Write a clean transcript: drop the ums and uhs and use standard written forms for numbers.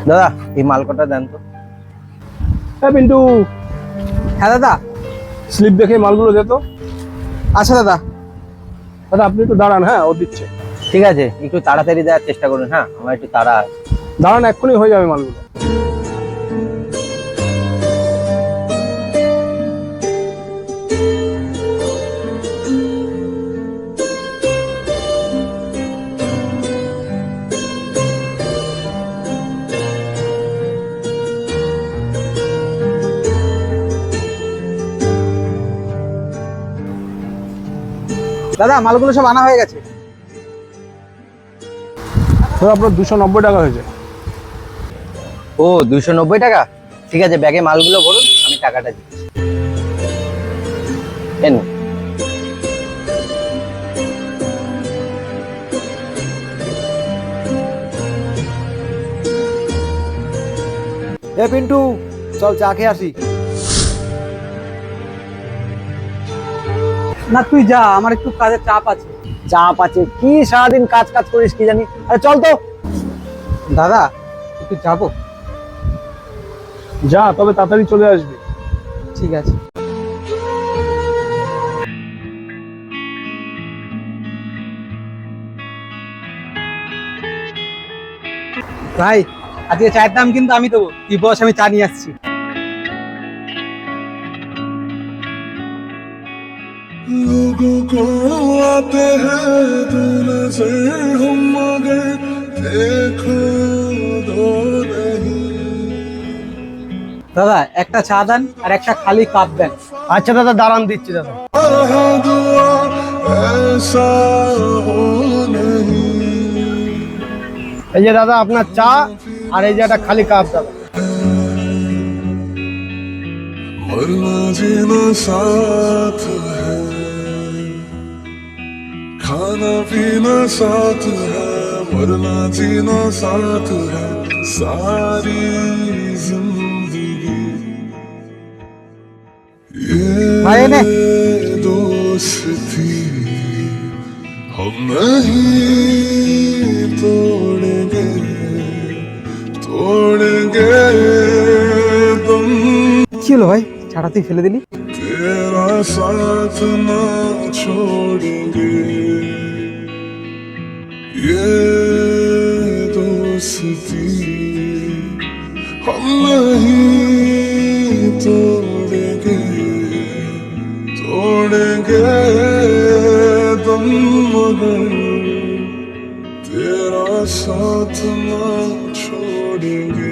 দাদা এই মাল কটা দেন তো। হ্যাঁ পিন্টু, হ্যাঁ দাদা। স্লিপ দেখে মালগুলো দে তো। আচ্ছা দাদা। দাদা আপনি একটু দাঁড়ান, হ্যাঁ ও দিচ্ছে। ঠিক আছে, একটু তাড়াতাড়ি দেওয়ার চেষ্টা করুন। হ্যাঁ, আমার একটু তাড়া আছে। দাঁড়ান, এক্ষুনি হয়ে যাবে মালগুলো। দাদা মালগুলো সব আনা হয়ে গেছে। তো আপনার 290 টাকা হয়েছে। ও 290 টাকা। ঠিক আছে, ব্যাগে মালগুলো ভরুন, আমি টাকাটা দিচ্ছি। এন। এ পিন্টু, চল চা খেয়ে আসি। না তুই যা, আমার একটু কাজের চাপ আছে। চাপ আছে কি? সারাদিন কাজ কাজ করিস কি জানি। আরে চল তো। দাদা একটু যাবো। যা, তবে তাড়াতাড়ি চলে আসবি। ঠিক আছে। ভাই আজকে চায়ের দাম কিন্তু আমি দেবো, তুই বস, আমি চা নিয়ে আসছি। लोगों को आते हैं दूर से हम मगर देखो दो नहीं। দাদা একটা চা দেন আর একটা খালি কাপ দেন। আচ্ছা দাদা, দাঁড়ান দিচ্ছি দাদা। दुआ ऐसा हो नहीं। এই যে দাদা আপনার চা, আর এই যে একটা খালি কাপ দাদা। मरना जीना साथ है, खाना पीना साथ है, मरना जीना साथ है, सारी जिंदगी भाई ने ये दोस्ती हम नहीं तोड़ेंगे, तोड़ेंगे तुम। কি হলো ভাই, চাটা তুই ফেলে দিলি? तेरा साथ ना छोड़ेंगे, ये दोस्ती हम नहीं तोड़ेंगे, तोड़ेंगे तुम मगर तेरा साथ ना छोड़ेंगे।